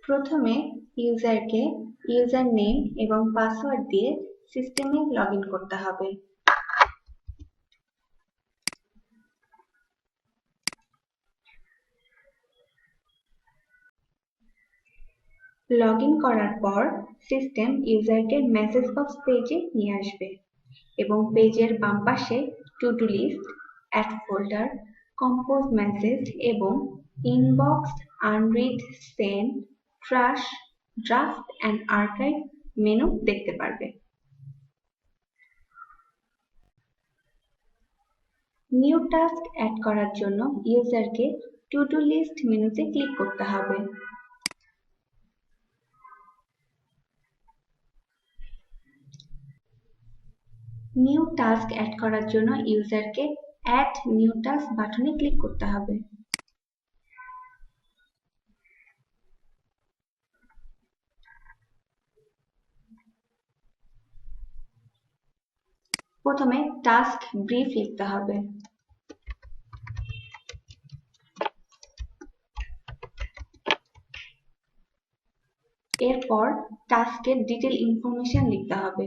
প্রথমে ইউজারকে user name এবং password দিয়ে সিস্টেমে লগইন করতে হবে। লগইন করার পর সিস্টেম ইউজারকে মেসেজ বক্স পেজে নিয়ে আসবে এবং পেজের বাম পাশে to do list, add folder, compose message এবং inbox, unread, send, trash, draft and archive menu দেখতে পারবে। নিউ টাস্ক অ্যাড করার জন্য ইউজারকে টু ডু লিস্ট মেনুতে ক্লিক করতে হবে। নিউ টাস্ক অ্যাড করার জন্য ইউজারকে অ্যাড নিউ টাস্ক বাটনে ক্লিক করতে হবে। প্রথমে টাস্ক ব্রিফ লিখতে হবে। এরপর টাস্কের ডিটেল ইনফরমেশন লিখতে হবে।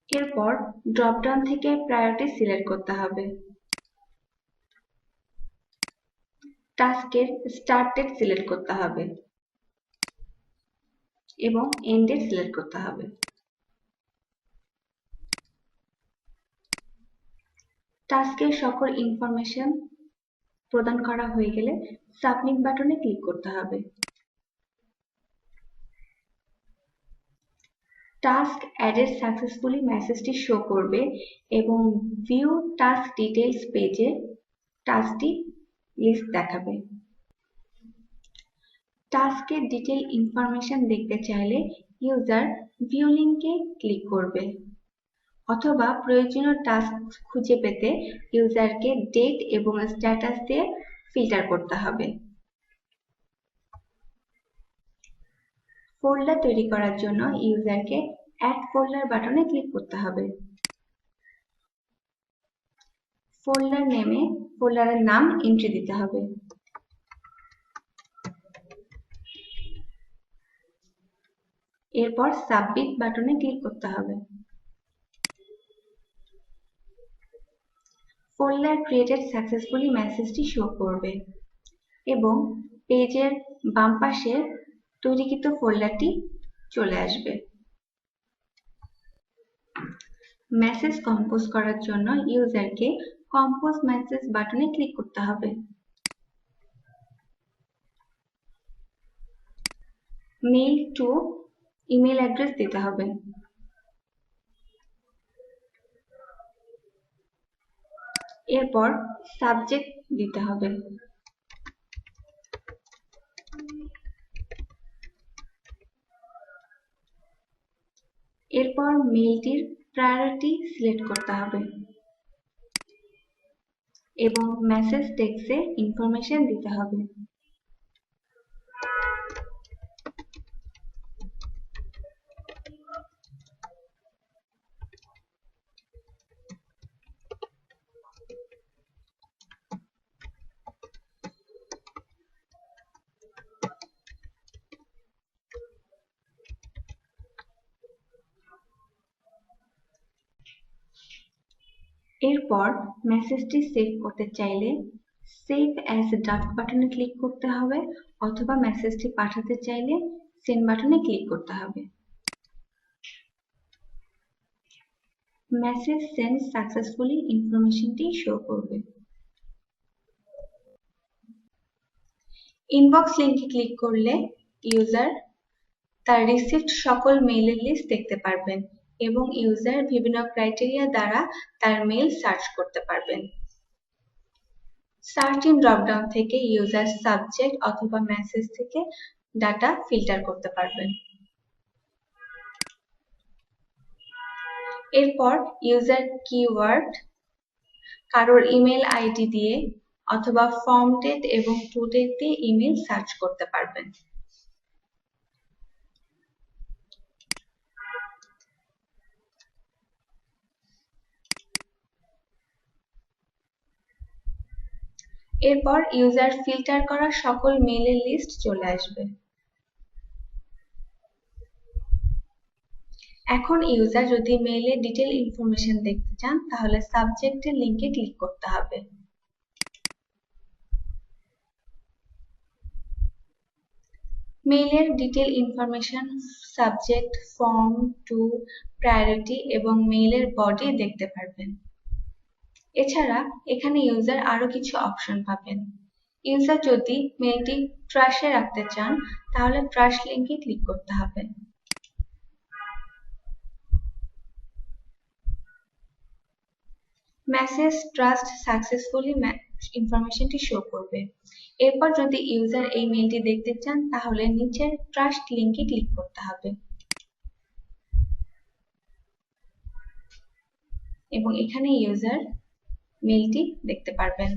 এরপর ড্রপডাউন থেকে প্রায়োরিটি সিলেক্ট করতে হবে। টাস্কের স্টার্ট ডেট সিলেক্ট করতে হবে এবং এন্ড ডেট সিলেক্ট করতে হবে। টাস্কের সকল ইনফরমেশন প্রদান করা হয়ে গেলে সাবমিট বাটনে ক্লিক করতে হবে। টাস্ক অ্যাডেড সাকসেসফুলি মেসেজটি শো করবে এবং ভিউ টাস্ক ডিটেইলস পেজে টাস্কটি লিস্ট দেখাবে। টাস্কের ডিটেইল ইনফরমেশন দেখতে চাইলে ইউজার ভিউ লিংকে ক্লিক করবে অথবা প্রয়োজনীয় টাস্ক খুঁজে পেতে ইউজারকে ডেট এবং স্ট্যাটাস দিয়ে ফিল্টার করতে হবে। ফোল্ডার তৈরি করার জন্য ইউজারকে অ্যাড ফোল্ডার বাটনে ক্লিক করতে হবে। ফোল্ডার নেমে ফোল্ডারের নাম এন্ট্রি দিতে হবে। এরপর সাবমিট বাটনে ক্লিক করতে হবে। ফোল্ডার ক্রিয়েটেড সাকসেসফুলি মেসেজটি শো করবে এবং পেজের বাম পাশে তৈরিকৃত ফোল্ডারটি চলে আসবে। মেসেজ কম্পোজ করার জন্য ইউজারকে কম্পোজ মেসেজ বাটনে ক্লিক করতে হবে। মেইল টু ইমেল অ্যাড্রেস দিতে হবে। এরপর সাবজেক্ট দিতে হবে। এরপর মেইলটির প্রায়োরিটি সিলেক্ট করতে হবে এবং মেসেজ টেক্সটে ইনফরমেশন দিতে হবে। এরপর মেসেজটি সেভ করতে চাইলে সেভ অ্যাজ ড্রাফট বাটনে ক্লিক করতে হবে অথবা মেসেজটি পাঠাতে চাইলে সেন্ড বাটনে ক্লিক করতে হবে। মেসেজ সেন্ড সাকসেসফুলি ইনফরমেশনটি শো করবে। ইনবক্স লিংকে ক্লিক করলে ইউজার তার রিসিভড সকল মেইলের লিস্ট দেখতে পারবেন এবং ইউজার বিভিন্ন ক্রাইটেরিয়া দ্বারা তার মেইল সার্চ করতে পারবেন। সার্চ ইন ড্রপডাউন থেকে ইউজার সাবজেক্ট অথবা মেসেজ থেকে ডাটা ফিল্টার করতে পারবেন। এরপর ইউজার কিওয়ার্ড কারোর ইমেল আইডি দিয়ে অথবা ফর্ম ডেট এবং টু ডেট দিয়ে ইমেল সার্চ করতে পারবেন। এরপর ইউজার ফিল্টার করা সকল মেইলের লিস্ট চলে আসবে। এখন ইউজার যদি মেইলের ডিটেল ইনফরমেশন দেখতে চান তাহলে সাবজেক্টের লিংকে ক্লিক করতে হবে। মেইলের detail information, subject, form, to, priority এবং মেইলের বডি দেখতে পারবেন। এছাড়া এখানে ইউজার আরো কিছু অপশন পাবেন। ইউজার যদি মেইলটি ট্র্যাশে রাখতে চান তাহলে ট্র্যাশ লিংকে ক্লিক করতে হবে। মেসেজ ট্রাস্ট সাকসেসফুলি ইনফরমেশনটি শো করবে। এরপর যদি ইউজার এই মেইলটি দেখতে চান তাহলে নিচের ট্রাস্ট লিংকে ক্লিক করতে হবে এবং এখানে ইউজার মেইলটি দেখতে পারবেন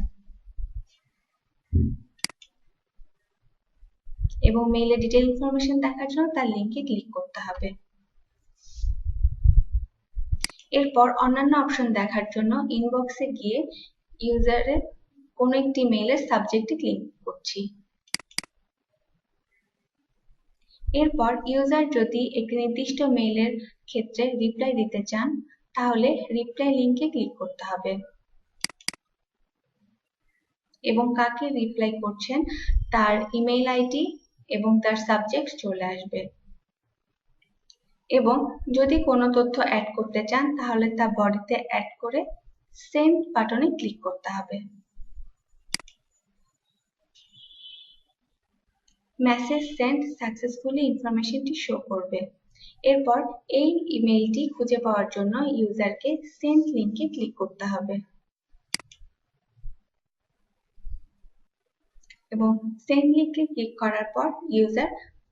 এবং মেইলের ডিটেল ইনফরমেশন দেখার জন্য তার লিংকে ক্লিক করতে হবে। এরপর অন্যান্য অপশন দেখার জন্য ইনবক্সে গিয়ে ইউজারের কোনো একটি মেইলের সাবজেক্টে ক্লিক করছি। এরপর ইউজার যদি একটি নির্দিষ্ট মেইলের ক্ষেত্রে রিপ্লাই দিতে চান তাহলে রিপ্লাই লিংকে ক্লিক করতে হবে এবং কাকে রিপ্লাই করছেন তার ইমেইল আইডি এবং তার সাবজেক্ট চলে আসবে এবং যদি কোনো তথ্য অ্যাড করতে চান তাহলে তা বডিতে অ্যাড করে সেন্ড বাটনে ক্লিক করতে হবে। মেসেজ সেন্ড সাকসেসফুলি ইনফরমেশনটি শো করবে। এরপর এই ইমেইলটি খুঁজে পাওয়ার জন্য ইউজারকে সেন্ড লিংকে ক্লিক করতে হবে এবং সেন্ড লিংকে ক্লিক করার পর ইউজার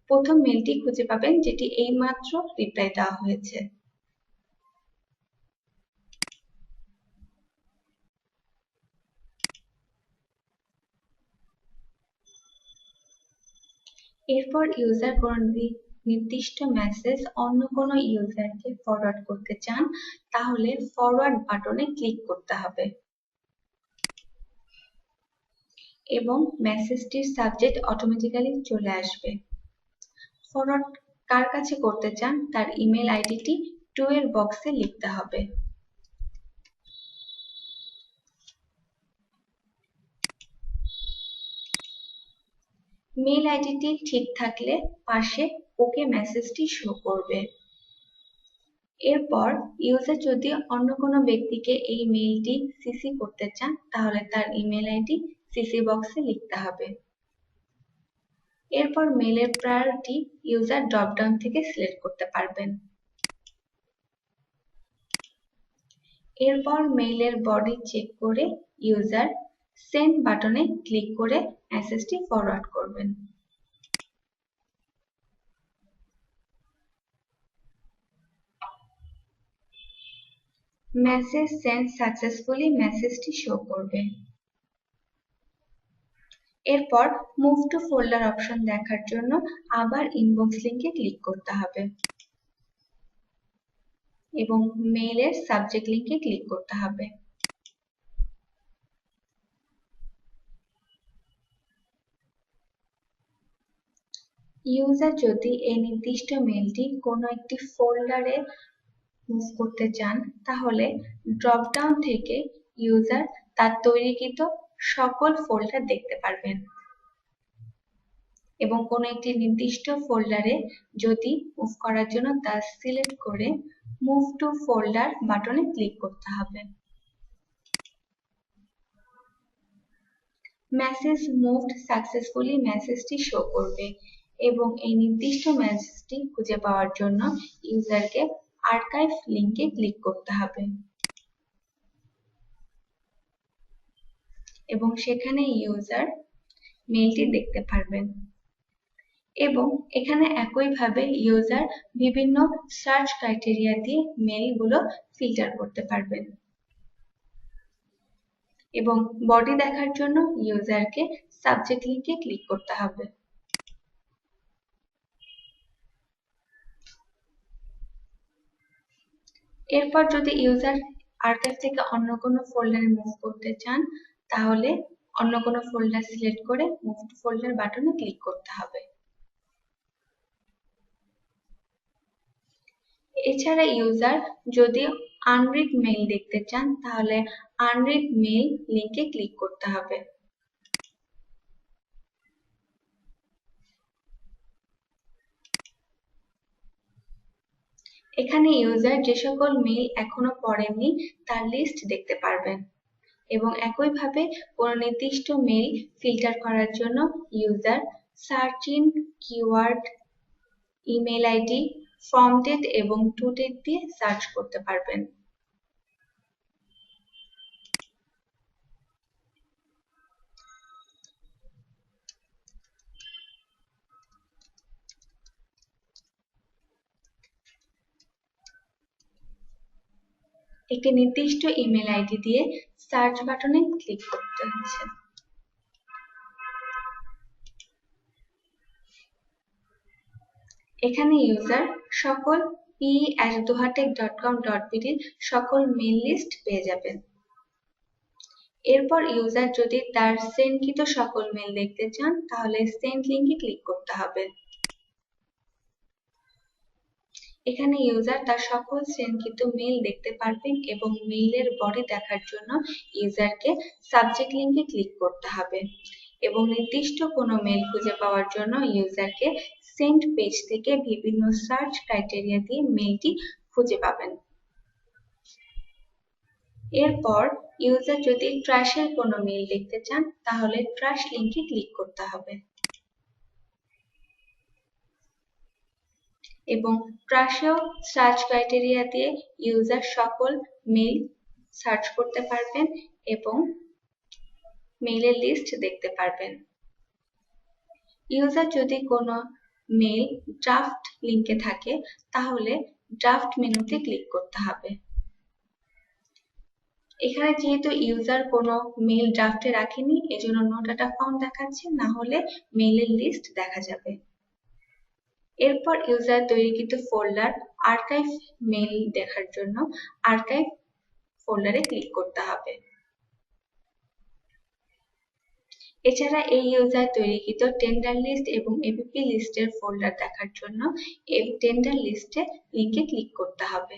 প্রথম মেইলটি খুঁজে পাবেন যেটি এইমাত্র রিপ্লাই দেওয়া হয়েছে। এরপর ইউজার কোনো নির্দিষ্ট মেসেজ অন্য কোনো ইউজারকে ফরওয়ার্ড করতে চান তাহলে ফরওয়ার্ড বাটনে ক্লিক করতে হবে এবং মেসেজটির সাবজেক্ট অটোমেটিক্যালি চলে আসবে। ফরওয়ার্ড কার কাছে করতে চান তার ইমেল আইডিটি টু এর বক্সে লিখতে হবে। মেইল আইডিটি ঠিক থাকলে পাশে ওকে মেসেজটি শো করবে। এরপর ইউজার যদি অন্য কোনো ব্যক্তিকে এই মেইলটি সিসি করতে চান তাহলে তার ইমেল আইডি সিসি বক্সে লিখতে হবে। এরপর মেইলের প্রায়োরিটি ইউজার ড্রপডাউন থেকে সিলেক্ট করতে পারবেন। এরপর মেইলের বডি চেক করে ইউজার সেন্ড বাটনে ক্লিক করে মেসেজটি ফরওয়ার্ড করবেন। মেসেজ সেন্ড সাকসেসফুলি মেসেজটি শো করবে। এরপর মুভ টু ফোল্ডার অপশন দেখার জন্য আবার ইনবক্স লিংকে ক্লিক করতে হবে এবং মেইলের সাবজেক্ট লিংকে ক্লিক করতে হবে। ইউজার যদি এই নির্দিষ্ট মেইলটি কোনো একটি ফোল্ডারে মুভ করতে চান তাহলে ড্রপডাউন থেকে ইউজার তার তৈরিকৃত সকল ফোল্ডার দেখতে পারবেন এবং কোনো একটি নির্দিষ্ট ফোল্ডারে যদি মুভ করার জন্য তা সিলেক্ট করে মুভ টু ফোল্ডার বাটনে ক্লিক করতে হবে। মেসেজ মুভড সাকসেসফুলি মেসেজটি শো করবে এবং এই নির্দিষ্ট মেসেজটি খুঁজে পাওয়ার জন্য ইউজারকে আর্কাইভ লিংকে ক্লিক করতে হবে এবং সেখানে ইউজার মেইলটি দেখতে পারবেন। এবং এখানে একইভাবে ইউজার বিভিন্ন সার্চ ক্রাইটেরিয়া দিয়ে মেইলগুলো ফিল্টার করতে পারবেন। এবং বডি দেখার জন্য ইউজারকে সাবজেক্ট লিঙ্কে ক্লিক করতে হবে। এরপর যদি ইউজার আর্কাইভ থেকে অন্য কোনো ফোল্ডারে মুভ করতে চান তাহলে অন্য কোনো ফোল্ডার সিলেক্ট করে মুভ টু ফোল্ডার বাটনে ক্লিক করতে হবে। এছাড়া ইউজার যদি আনরিড মেইল দেখতে চান তাহলে আনরিড মেইল লিঙ্কে ক্লিক করতে হবে। এখানে ইউজার যে সকল মেইল এখনো পড়েননি তার লিস্ট দেখতে পারবেন এবং একইভাবে কোনো নির্দিষ্ট মেইল ফিল্টার করার জন্য user search in keyword, email ID, from date এবং টু ডেট দিয়ে সার্চ করতে পারবেন। একটি নির্দিষ্ট ইমেল আইডি দিয়ে সার্চ বাটনে ক্লিক করতে হচ্ছে। এখানে ইউজার সকল pe@dohatech.com.bd সকল মেইল লিস্ট পেয়ে যাবেন। এরপর ইউজার যদি তার সেন্ডকৃত সকল মেইল দেখতে চান তাহলে সেন্ড লিঙ্কে ক্লিক করতে হবে। এখানে ইউজার তার সকল সেন্ডকৃত মেইল দেখতে পারবেন এবং মেইলের বডি দেখার জন্য ইউজারকে সাবজেক্ট লিঙ্কে ক্লিক করতে হবে এবং নির্দিষ্ট কোনো মেইল খুঁজে পাওয়ার জন্য ইউজারকে সেন্ড পেজ থেকে বিভিন্ন সার্চ ক্রাইটেরিয়া দিয়ে মেইলটি খুঁজে পাবেন। এরপর ইউজার যদি ট্র্যাশের কোনো মেইল দেখতে চান তাহলে ট্র্যাশ লিঙ্কে ক্লিক করতে হবে এবং ট্র্যাশেও সার্চ ক্রাইটেরিয়া দিয়ে ইউজার সকল মেইল সার্চ করতে পারবেন এবং মেইলের লিস্ট দেখতে পারবেন। ইউজার যদি কোনো মেইল ড্রাফট লিঙ্কে থাকে তাহলে ড্রাফট মেনুতে ক্লিক করতে হবে। এখানে যেহেতু ইউজার কোনো মেইল ড্রাফটে রাখেনি এজন্য নো ডাটা ফাউন্ড দেখাচ্ছে, না হলে মেইলের লিস্ট দেখা যাবে। এরপর ইউজার তৈরিকৃত ফোল্ডার আর্কাইভ মেইল দেখার জন্য আর্কাইভ ফোল্ডারে ক্লিক করতে হবে। এছাড়া এই ইউজার তৈরিকৃত টেন্ডার লিস্ট এবং এপিপি লিস্টের ফোল্ডার দেখার জন্য টেন্ডার লিস্টে লিঙ্কে ক্লিক করতে হবে।